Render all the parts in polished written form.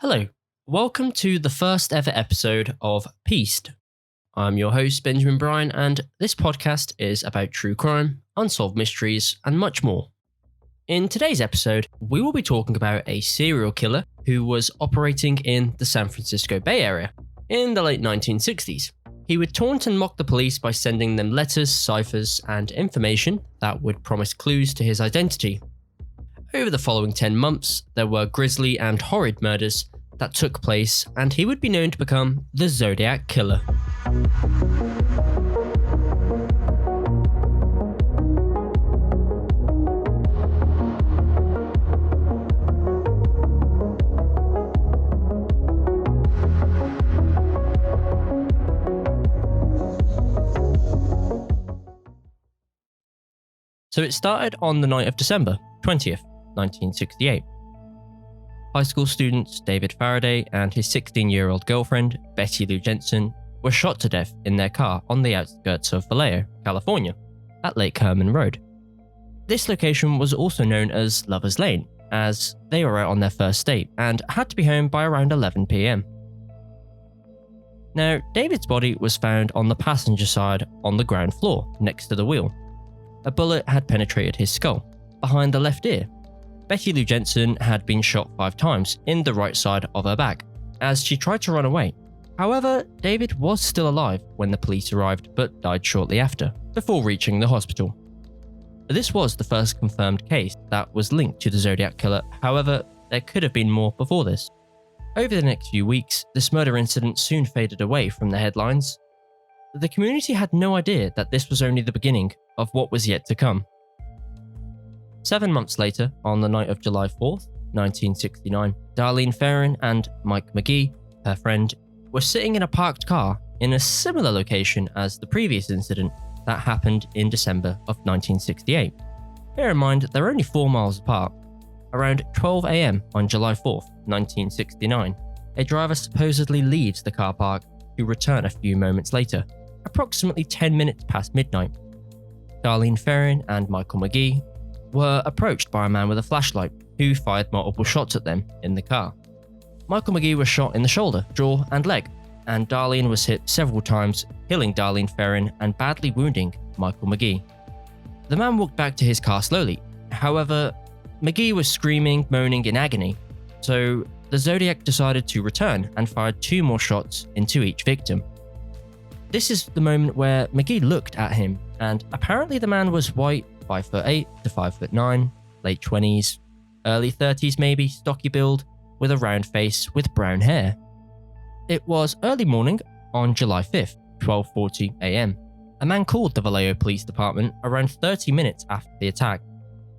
Hello, welcome to the first ever episode of Pieced. I'm your host, Benjamin Bryan, and this podcast is about true crime, unsolved mysteries, and much more. In today's episode, we will be talking about a serial killer who was operating in the San Francisco Bay Area in the late 1960s. He would taunt and mock the police by sending them letters, ciphers, and information that would promise clues to his identity. Over the following 10 months, there were grisly and horrid murders that took place, and he would be known to become the Zodiac Killer. So it started on the night of December 20th, 1968. High school students David Faraday and his 16-year-old girlfriend, Betty Lou Jensen, were shot to death in their car on the outskirts of Vallejo, California, at Lake Herman Road. This location was also known as Lover's Lane, as they were out on their first date and had to be home by around 11 p.m. Now, David's body was found on the passenger side on the ground floor, next to the wheel. A bullet had penetrated his skull, behind the left ear. Betty Lou Jensen had been shot 5 times in the right side of her back as she tried to run away. However, David was still alive when the police arrived but died shortly after, before reaching the hospital. This was the first confirmed case that was linked to the Zodiac Killer. However, there could have been more before this. Over the next few weeks, this murder incident soon faded away from the headlines. The community had no idea that this was only the beginning of what was yet to come. 7 months later, on the night of July 4th, 1969, Darlene Ferrin and Mike McGee, her friend, were sitting in a parked car in a similar location as the previous incident that happened in December of 1968. Bear in mind, they're only 4 miles apart. Around 12 a.m. on July 4th, 1969, a driver supposedly leaves the car park to return a few moments later, approximately 10 minutes past midnight. Darlene Ferrin and Michael McGee were approached by a man with a flashlight who fired multiple shots at them in the car. Michael McGee was shot in the shoulder, jaw, and leg, and Darlene was hit several times, killing Darlene Ferrin and badly wounding Michael McGee. The man walked back to his car slowly. However, McGee was screaming, moaning in agony, so the Zodiac decided to return and fired 2 more shots into each victim. This is the moment where McGee looked at him, and apparently the man was white, 5'8" to 5'9", late 20s, early 30s maybe, stocky build, with a round face with brown hair. It was early morning on July 5th, 12:40 a.m. A man called the Vallejo Police Department around 30 minutes after the attack,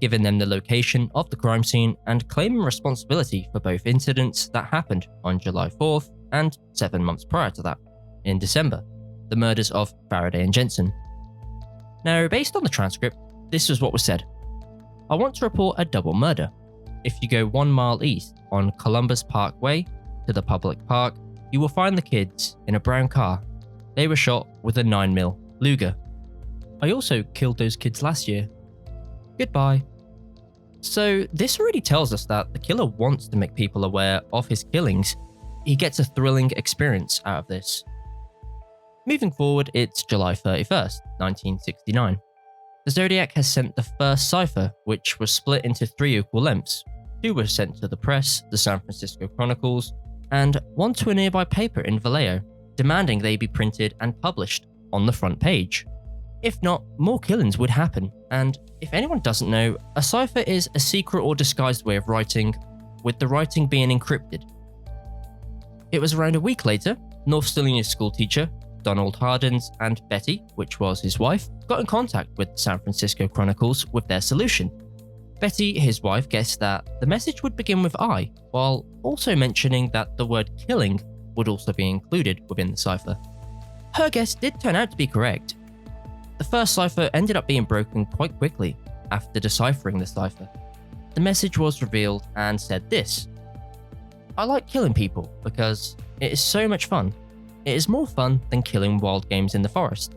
giving them the location of the crime scene and claiming responsibility for both incidents that happened on July 4th and 7 months prior to that, in December, the murders of Faraday and Jensen. Now, based on the transcript, this was what was said. I want to report a double murder. If you go 1 mile east on Columbus Parkway to the public park, you will find the kids in a brown car. They were shot with a 9mm Luger. I also killed those kids last year. Goodbye. So this already tells us that the killer wants to make people aware of his killings. He gets a thrilling experience out of this. Moving forward, it's July 31st, 1969. The Zodiac has sent the first cipher, which was split into 3 equal lengths. 2 were sent to the press, the San Francisco Chronicles, and 1 to a nearby paper in Vallejo, demanding they be printed and published on the front page. If not, more killings would happen, and if anyone doesn't know, a cipher is a secret or disguised way of writing, with the writing being encrypted. It was around a week later, North Stellina school teacher Donald Hardens and Betty, which was his wife, got in contact with the San Francisco Chronicles with their solution. Betty, his wife, guessed that the message would begin with I, while also mentioning that the word killing would also be included within the cipher. Her guess did turn out to be correct. The first cipher ended up being broken quite quickly after deciphering the cipher. The message was revealed and said this: I like killing people because it is so much fun. It is more fun than killing wild games in the forest,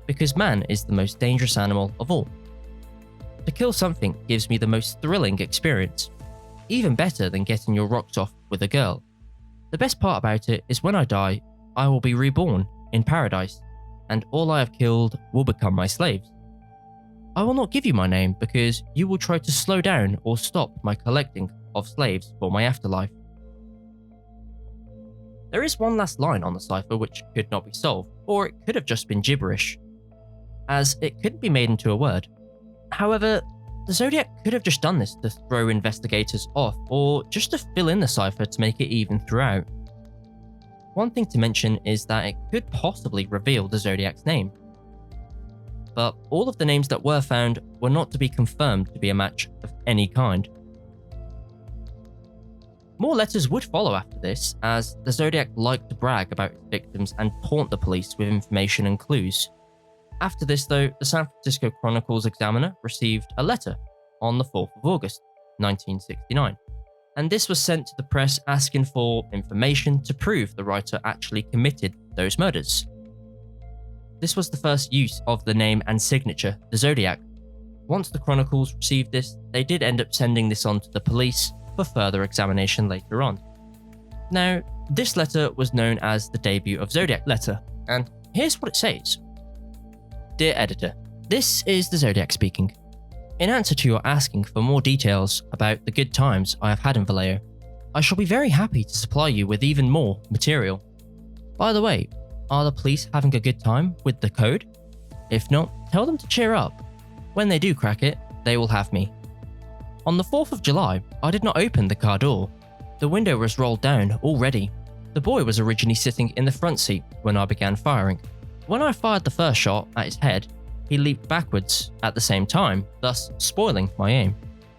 because man is the most dangerous animal of all. To kill something gives me the most thrilling experience, even better than getting your rocks off with a girl, The best part about it is when I die, I will be reborn in paradise, and all I have killed will become my slaves. I will not give you my name because you will try to slow down or stop my collecting of slaves for my afterlife. There is one last line on the cipher which could not be solved, or it could have just been gibberish, as it couldn't be made into a word. However, the Zodiac could have just done this to throw investigators off, or just to fill in the cipher to make it even throughout. One thing to mention is that it could possibly reveal the Zodiac's name. But all of the names that were found were not to be confirmed to be a match of any kind. More letters would follow after this, as the Zodiac liked to brag about his victims and taunt the police with information and clues. After this though, the San Francisco Chronicle's Examiner received a letter on the 4th of August, 1969. And this was sent to the press asking for information to prove the writer actually committed those murders. This was the first use of the name and signature, the Zodiac. Once the Chronicles received this, they did end up sending this on to the police for further examination later on. Now, this letter was known as the Debut of Zodiac letter, and here's what it says. Dear Editor, this is the Zodiac speaking. In answer to your asking for more details about the good times I have had in Vallejo, I shall be very happy to supply you with even more material. By the way, are the police having a good time with the code? If not, tell them to cheer up. When they do crack it, they will have me. On the 4th of July, I did not open the car door. The window was rolled down already. The boy was originally sitting in the front seat when I began firing. When I fired the first shot at his head, he leaped backwards at the same time, thus spoiling my aim.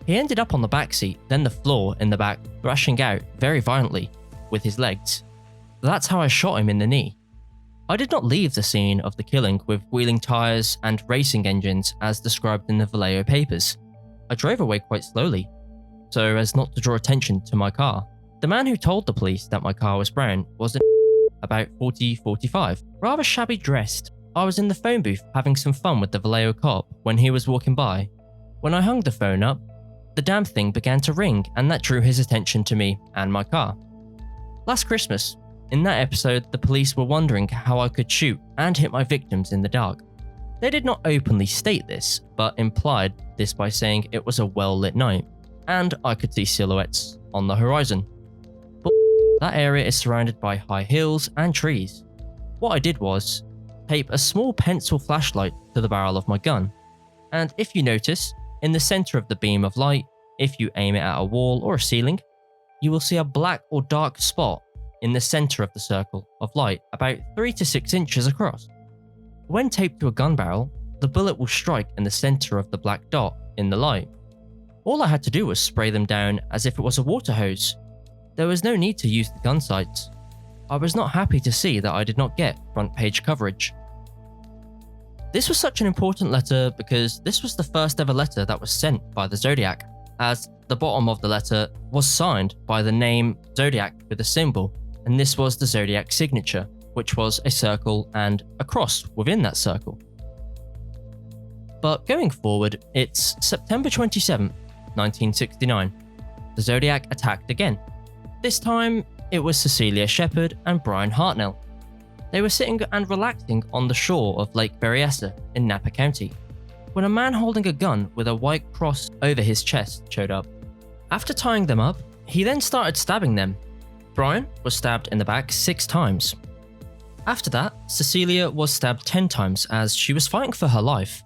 He ended up on the back seat, then the floor in the back, thrashing out very violently with his legs. That's how I shot him in the knee. I did not leave the scene of the killing with wheeling tires and racing engines as described in the Vallejo papers. I drove away quite slowly, so as not to draw attention to my car. The man who told the police that my car was brown was about 40-45, rather shabby dressed. I was in the phone booth having some fun with the Vallejo cop when he was walking by. When I hung the phone up, the damn thing began to ring, and that drew his attention to me and my car. Last Christmas, in that episode, the police were wondering how I could shoot and hit my victims in the dark. They did not openly state this, but implied this by saying it was a well-lit night, and I could see silhouettes on the horizon. But that area is surrounded by high hills and trees. What I did was tape a small pencil flashlight to the barrel of my gun, and if you notice, in the center of the beam of light, if you aim it at a wall or a ceiling, you will see a black or dark spot in the center of the circle of light about 3 to 6 inches across. When taped to a gun barrel, the bullet will strike in the center of the black dot in the light. All I had to do was spray them down as if it was a water hose. There was no need to use the gun sights. I was not happy to see that I did not get front page coverage. This was such an important letter because this was the first ever letter that was sent by the Zodiac, as the bottom of the letter was signed by the name Zodiac with a symbol, and this was the Zodiac signature, which was a circle and a cross within that circle. But going forward, it's September 27th, 1969. The Zodiac attacked again. This time, it was Cecilia Shepard and Brian Hartnell. They were sitting and relaxing on the shore of Lake Berryessa in Napa County, when a man holding a gun with a white cross over his chest showed up. After tying them up, he then started stabbing them. Brian was stabbed in the back 6 times. After that, Cecilia was stabbed 10 times as she was fighting for her life.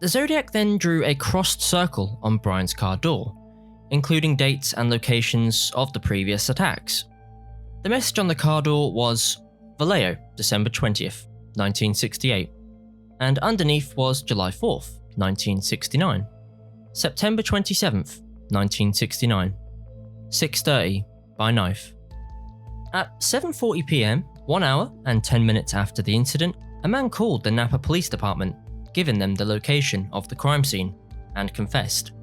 The Zodiac then drew a crossed circle on Brian's car door, including dates and locations of the previous attacks. The message on the car door was Vallejo, December 20th, 1968, and underneath was July 4th, 1969, September 27th, 1969, 6:30 by knife. At 7:40 PM, 1 hour and 10 minutes after the incident, a man called the Napa Police Department, giving them the location of the crime scene, and confessed.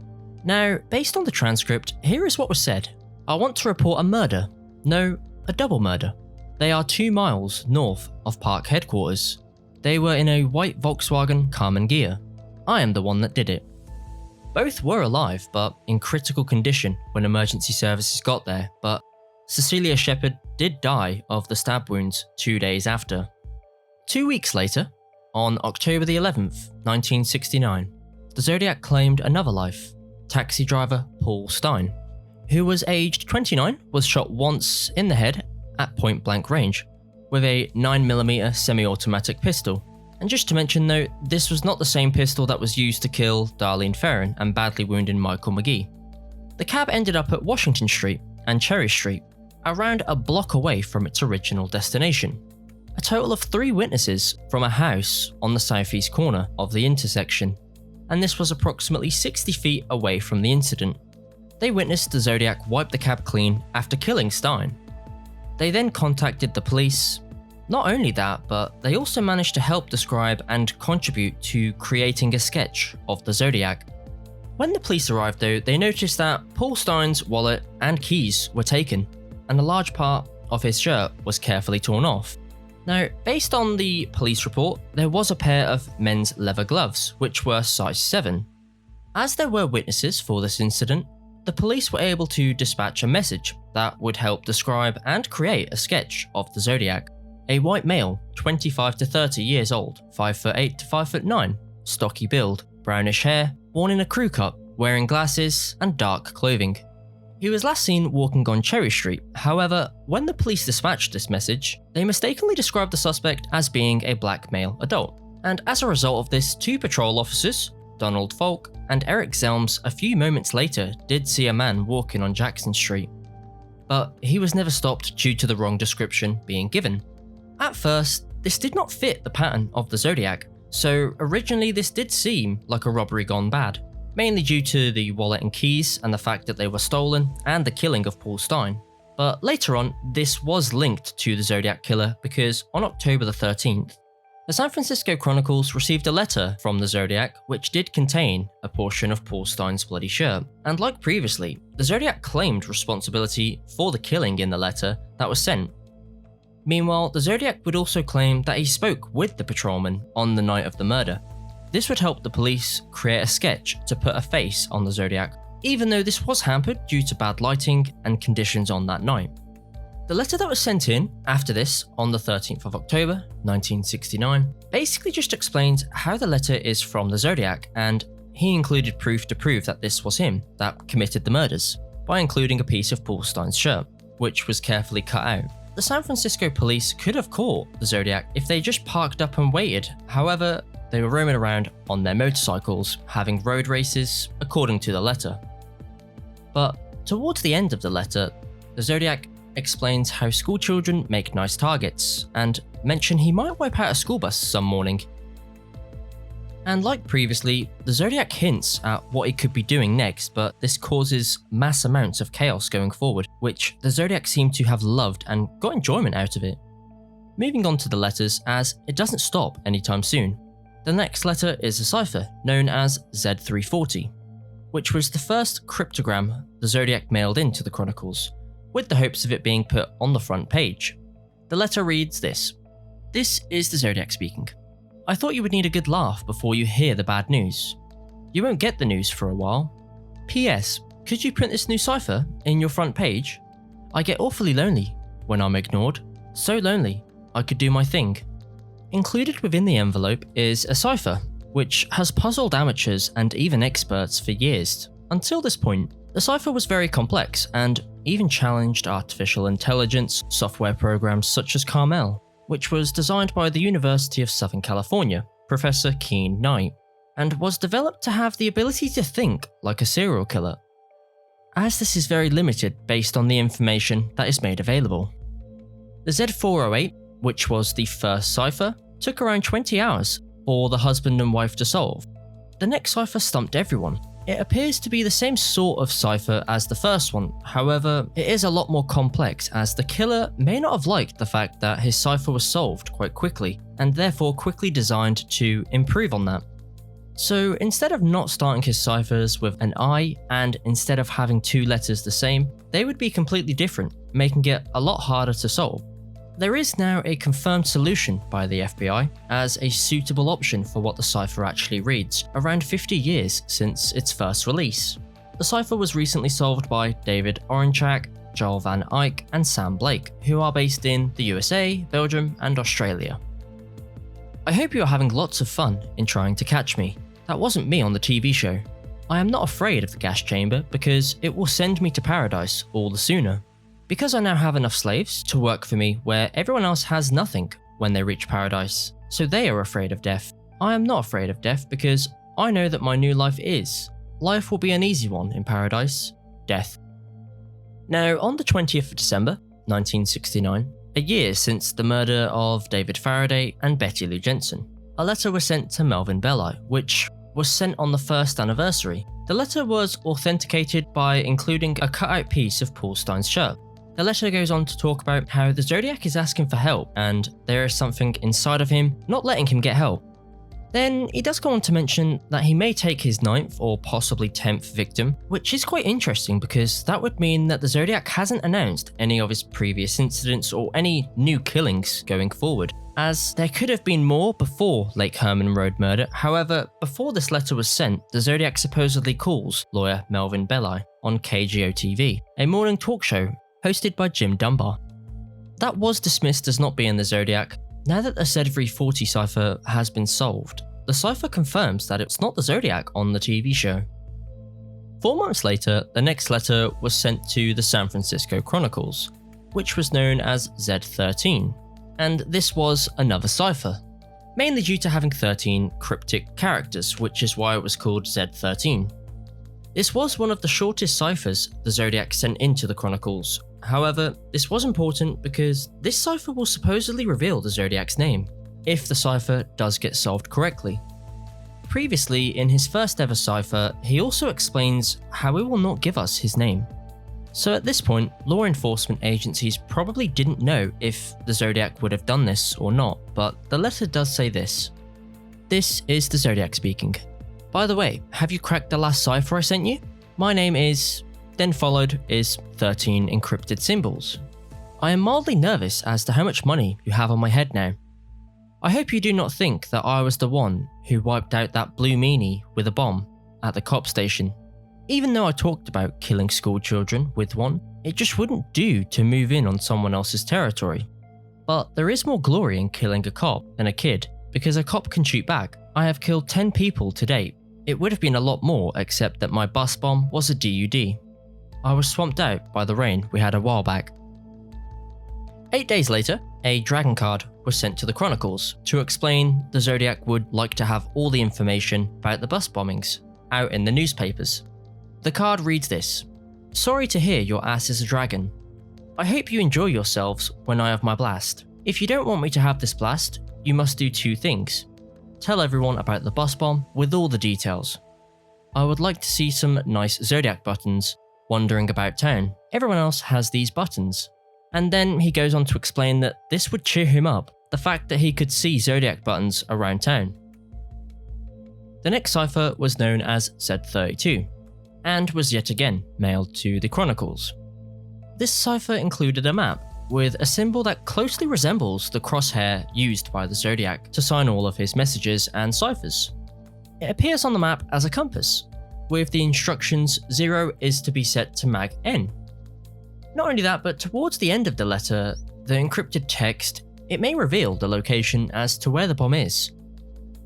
Now, based on the transcript, here is what was said. I want to report a murder. No, a double murder. They are 2 miles north of park headquarters. They were in a white Volkswagen Carmen Ghia. I am the one that did it. Both were alive, but in critical condition when emergency services got there, but Cecilia Shepard did die of the stab wounds 2 days after. 2 weeks later, on October the 11th, 1969, the Zodiac claimed another life. Taxi driver Paul Stein, who was aged 29, was shot once in the head at point blank range with a 9mm semi-automatic pistol. And just to mention though, this was not the same pistol that was used to kill Darlene Ferrin and badly wounded Michael McGee. The cab ended up at Washington Street and Cherry Street, around a block away from its original destination. A total of 3 witnesses from a house on the southeast corner of the intersection, and this was approximately 60 feet away from the incident. They witnessed the Zodiac wipe the cab clean after killing Stein. They then contacted the police. Not only that, but they also managed to help describe and contribute to creating a sketch of the Zodiac. When the police arrived though, they noticed that Paul Stein's wallet and keys were taken, and a large part of his shirt was carefully torn off. Now, based on the police report, there was a pair of men's leather gloves, which were size 7. As there were witnesses for this incident, the police were able to dispatch a message that would help describe and create a sketch of the Zodiac. A white male, 25 to 30 years old, 5'8" to 5'9", stocky build, brownish hair, worn in a crew cut, wearing glasses and dark clothing. He was last seen walking on Cherry Street. However, when the police dispatched this message, they mistakenly described the suspect as being a black male adult. And as a result of this, 2 patrol officers, Donald Falk and Eric Zelms, a few moments later did see a man walking on Jackson Street. But he was never stopped due to the wrong description being given. At first, this did not fit the pattern of the Zodiac, so originally this did seem like a robbery gone bad, mainly due to the wallet and keys and the fact that they were stolen and the killing of Paul Stein. But later on, this was linked to the Zodiac killer because on October the 13th, the San Francisco Chronicles received a letter from the Zodiac which did contain a portion of Paul Stein's bloody shirt. And like previously, the Zodiac claimed responsibility for the killing in the letter that was sent. Meanwhile, the Zodiac would also claim that he spoke with the patrolman on the night of the murder. This would help the police create a sketch to put a face on the Zodiac, even though this was hampered due to bad lighting and conditions on that night. The letter that was sent in after this, on the 13th of October, 1969, basically just explains how the letter is from the Zodiac, and he included proof to prove that this was him that committed the murders, by including a piece of Paul Stein's shirt, which was carefully cut out. The San Francisco police could have caught the Zodiac if they just parked up and waited. However, they were roaming around on their motorcycles, having road races, according to the letter. But towards the end of the letter, the Zodiac explains how schoolchildren make nice targets, and mention he might wipe out a school bus some morning. And like previously, the Zodiac hints at what he could be doing next, but this causes mass amounts of chaos going forward, which the Zodiac seemed to have loved and got enjoyment out of it. Moving on to the letters, as it doesn't stop anytime soon. The next letter is a cipher known as Z340, which was the first cryptogram the Zodiac mailed into the Chronicles, with the hopes of it being put on the front page. The letter reads this: "This is the Zodiac speaking. I thought you would need a good laugh before you hear the bad news. You won't get the news for a while. P.S. Could you print this new cipher in your front page? I get awfully lonely when I'm ignored. So lonely, I could do my thing." Included within the envelope is a cipher, which has puzzled amateurs and even experts for years. Until this point, the cipher was very complex and even challenged artificial intelligence software programs such as Carmel, which was designed by the University of Southern California, Professor Keen Knight, and was developed to have the ability to think like a serial killer, as this is very limited based on the information that is made available. The Z408, which was the first cipher, took around 20 hours for the husband and wife to solve. The next cipher stumped everyone. It appears to be the same sort of cipher as the first one, however, it is a lot more complex as the killer may not have liked the fact that his cipher was solved quite quickly, and therefore quickly designed to improve on that. So instead of not starting his ciphers with an I, and instead of having 2 letters the same, they would be completely different, making it a lot harder to solve. There is now a confirmed solution by the FBI as a suitable option for what the cipher actually reads, around 50 years since its first release. The cipher was recently solved by David Orenchak, Joel Van Eyck, and Sam Blake, who are based in the USA, Belgium, and Australia. I hope you are having lots of fun in trying to catch me. That wasn't me on the TV show. I am not afraid of the gas chamber because it will send me to paradise all the sooner. Because I now have enough slaves to work for me where everyone else has nothing when they reach paradise, so they are afraid of death. I am not afraid of death because I know that my new life is. Life will be an easy one in paradise. Death. Now, on the 20th of December, 1969, a year since the murder of David Faraday and Betty Lou Jensen, a letter was sent to Melvin Belli, which was sent on the first anniversary. The letter was authenticated by including a cut-out piece of Paul Stein's shirt. The letter goes on to talk about how the Zodiac is asking for help and there is something inside of him not letting him get help. Then he does go on to mention that he may take his 9th or possibly 10th victim, which is quite interesting because that would mean that the Zodiac hasn't announced any of his previous incidents or any new killings going forward, as there could have been more before Lake Herman Road murder. However, before this letter was sent, the Zodiac supposedly calls lawyer Melvin Belli on KGO TV, a morning talk show hosted by Jim Dunbar. That was dismissed as not being the Zodiac. Now that the Zedvery 40 cipher has been solved, the cipher confirms that it's not the Zodiac on the TV show. 4 months later, the next letter was sent to the San Francisco Chronicles, which was known as Z13, and this was another cipher, mainly due to having 13 cryptic characters, which is why it was called Z13. This was one of the shortest ciphers the Zodiac sent into the Chronicles. However, this was important because this cipher will supposedly reveal the Zodiac's name, if the cipher does get solved correctly. Previously, in his first ever cipher, he also explains how he will not give us his name. So at this point, law enforcement agencies probably didn't know if the Zodiac would have done this or not, but the letter does say this. This is the Zodiac speaking. By the way, have you cracked the last cipher I sent you? My name is... Then followed is 13 encrypted symbols. I am mildly nervous as to how much money you have on my head now. I hope you do not think that I was the one who wiped out that blue meanie with a bomb at the cop station. Even though I talked about killing school children with one, it just wouldn't do to move in on someone else's territory. But there is more glory in killing a cop than a kid, because a cop can shoot back. I have killed 10 people to date. It would have been a lot more except that my bus bomb was a DUD. I was swamped out by the rain we had a while back. 8 days later, a dragon card was sent to the Chronicles to explain the Zodiac would like to have all the information about the bus bombings out in the newspapers. The card reads this: "Sorry to hear your ass is a dragon. I hope you enjoy yourselves when I have my blast. If you don't want me to have this blast, you must do 2 things. Tell everyone about the bus bomb with all the details. I would like to see some nice Zodiac buttons wandering about town. Everyone else has these buttons." And then he goes on to explain that this would cheer him up, the fact that he could see Zodiac buttons around town. The next cipher was known as Z32, and was yet again mailed to the Chronicles. This cipher included a map with a symbol that closely resembles the crosshair used by the Zodiac to sign all of his messages and ciphers. It appears on the map as a compass, with the instructions 0 is to be set to mag N. Not only that, but towards the end of the letter, the encrypted text, it may reveal the location as to where the bomb is.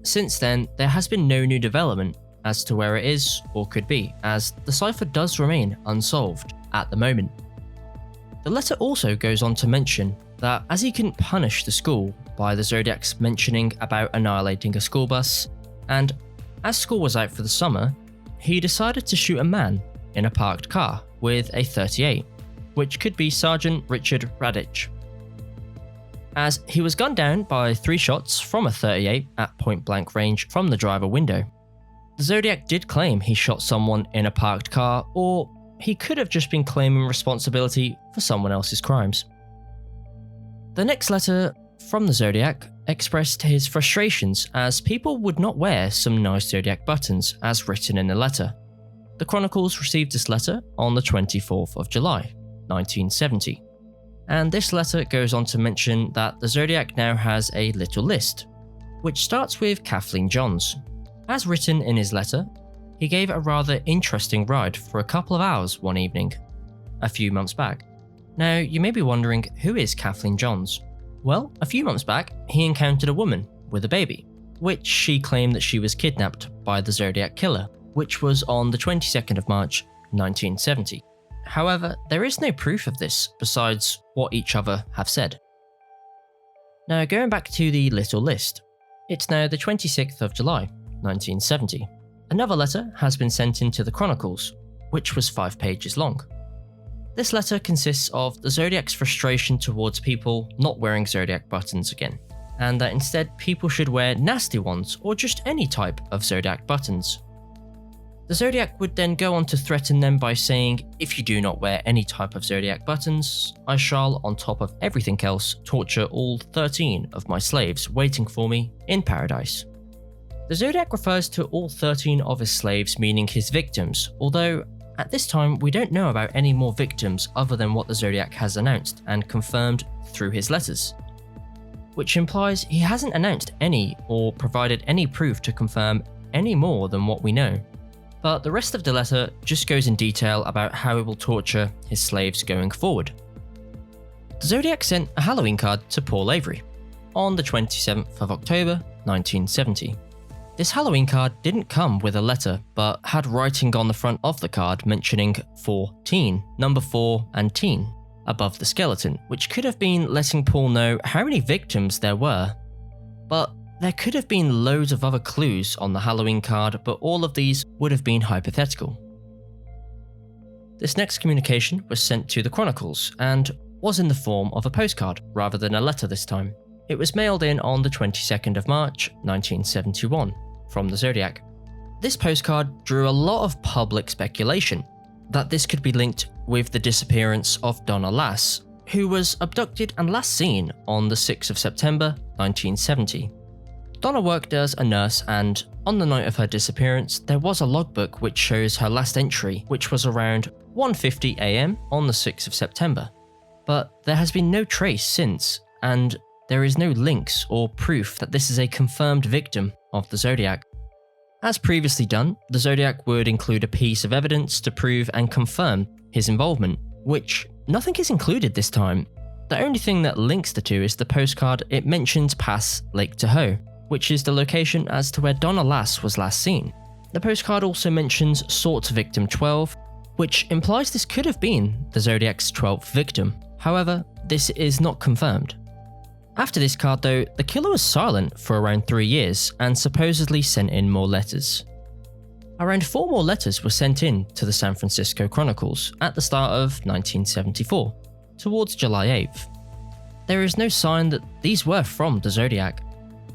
Since then, there has been no new development as to where it is or could be, as the cipher does remain unsolved at the moment. The letter also goes on to mention that as he couldn't punish the school by the Zodiac's mentioning about annihilating a school bus, and as school was out for the summer, he decided to shoot a man in a parked car with a .38, which could be Sergeant Richard Radich, as he was gunned down by 3 shots from a .38 at point-blank range from the driver window. The Zodiac did claim he shot someone in a parked car, or he could have just been claiming responsibility for someone else's crimes. The next letter from the Zodiac expressed his frustrations as people would not wear some nice Zodiac buttons as written in the letter. The Chronicles received this letter on the 24th of July, 1970. And this letter goes on to mention that the Zodiac now has a little list, which starts with Kathleen Johns. As written in his letter, he gave a rather interesting ride for a couple of hours one evening, a few months back. Now, you may be wondering, who is Kathleen Johns? Well, a few months back, he encountered a woman with a baby, which she claimed that she was kidnapped by the Zodiac Killer, which was on the 22nd of March, 1970. However, there is no proof of this besides what each other have said. Now, going back to the little list, it's now the 26th of July, 1970. Another letter has been sent into the Chronicles, which was 5 pages long. This letter consists of the Zodiac's frustration towards people not wearing Zodiac buttons again, and that instead people should wear nasty ones or just any type of Zodiac buttons. The Zodiac would then go on to threaten them by saying, "If you do not wear any type of Zodiac buttons, I shall, on top of everything else, torture all 13 of my slaves waiting for me in paradise." The Zodiac refers to all 13 of his slaves, meaning his victims, although at this time we don't know about any more victims other than what the Zodiac has announced and confirmed through his letters, which implies he hasn't announced any or provided any proof to confirm any more than what we know. But the rest of the letter just goes in detail about how he will torture his slaves going forward. The Zodiac sent a Halloween card to Paul Avery on the 27th of October, 1970. This Halloween card didn't come with a letter, but had writing on the front of the card mentioning 14, number 4 and teen above the skeleton, which could have been letting Paul know how many victims there were. But there could have been loads of other clues on the Halloween card, but all of these would have been hypothetical. This next communication was sent to the Chronicles and was in the form of a postcard rather than a letter this time. It was mailed in on the 22nd of March, 1971, from the Zodiac. This postcard drew a lot of public speculation that this could be linked with the disappearance of Donna Lass, who was abducted and last seen on the 6th of September, 1970. Donna worked as a nurse, and on the night of her disappearance, there was a logbook which shows her last entry, which was around 1:50 AM on the 6th of September. But there has been no trace since, and there is no links or proof that this is a confirmed victim of the Zodiac. As previously done, the Zodiac would include a piece of evidence to prove and confirm his involvement, which nothing is included this time. The only thing that links the two is the postcard. It mentions Pass Lake Tahoe, which is the location as to where Donna Lass was last seen. The postcard also mentions sought victim 12, which implies this could have been the Zodiac's 12th victim. However, this is not confirmed. After this card though, the killer was silent for around 3 years and supposedly sent in more letters. Around 4 more letters were sent in to the San Francisco Chronicles at the start of 1974, towards July 8th. There is no sign that these were from the Zodiac.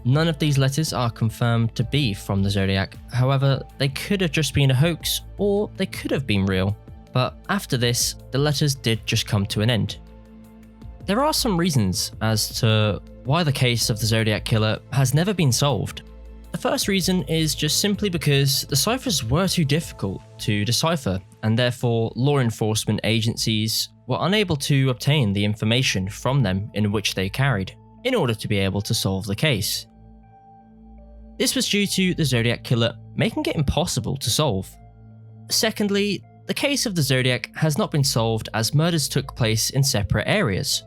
None of these letters are confirmed to be from the Zodiac, however, they could have just been a hoax or they could have been real. But after this, the letters did just come to an end. There are some reasons as to why the case of the Zodiac Killer has never been solved. The first reason is just simply because the ciphers were too difficult to decipher, and therefore law enforcement agencies were unable to obtain the information from them in which they carried, in order to be able to solve the case. This was due to the Zodiac Killer making it impossible to solve. Secondly, the case of the Zodiac has not been solved as murders took place in separate areas.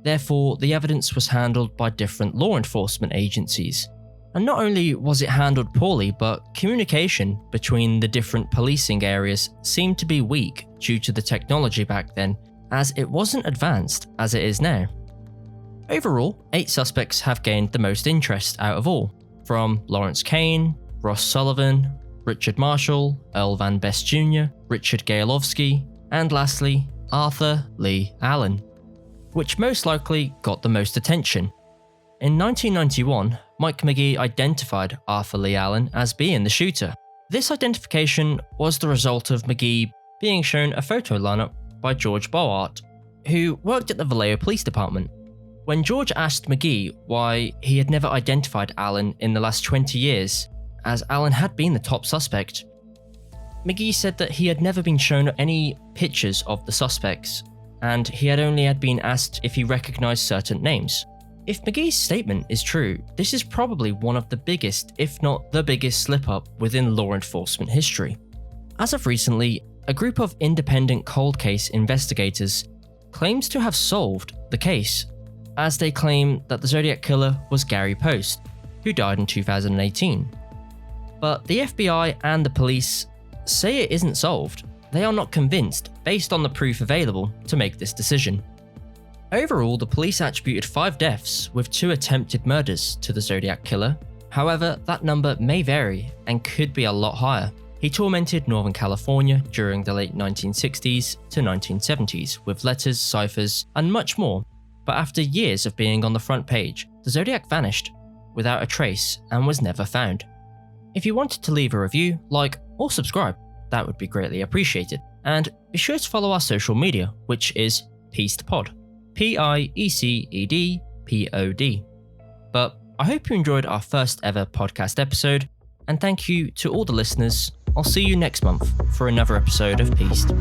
Therefore, the evidence was handled by different law enforcement agencies. And not only was it handled poorly, but communication between the different policing areas seemed to be weak due to the technology back then, as it wasn't advanced as it is now. Overall, 8 suspects have gained the most interest out of all, from Lawrence Kane, Ross Sullivan, Richard Marshall, Earl Van Best Jr., Richard Gailovsky, and lastly, Arthur Lee Allen, which most likely got the most attention. In 1991, Mike McGee identified Arthur Lee Allen as being the shooter. This identification was the result of McGee being shown a photo lineup by George Boart, who worked at the Vallejo Police Department. When George asked McGee why he had never identified Allen in the last 20 years, as Allen had been the top suspect, McGee said that he had never been shown any pictures of the suspects, and he had only been asked if he recognized certain names. If McGee's statement is true, this is probably one of the biggest, if not the biggest slip-up within law enforcement history. As of recently, a group of independent cold case investigators claims to have solved the case, as they claim that the Zodiac killer was Gary Post, who died in 2018. But the FBI and the police say it isn't solved. They are not convinced, based on the proof available, to make this decision. Overall, the police attributed 5 deaths with 2 attempted murders to the Zodiac killer. However, that number may vary and could be a lot higher. He tormented Northern California during the late 1960s to 1970s with letters, ciphers, and much more. But after years of being on the front page, the Zodiac vanished without a trace and was never found. If you wanted to leave a review, like, or subscribe, that would be greatly appreciated. And be sure to follow our social media, which is PiecedPod. PIECEDPOD. But I hope you enjoyed our first ever podcast episode, and thank you to all the listeners. I'll see you next month for another episode of Pieced.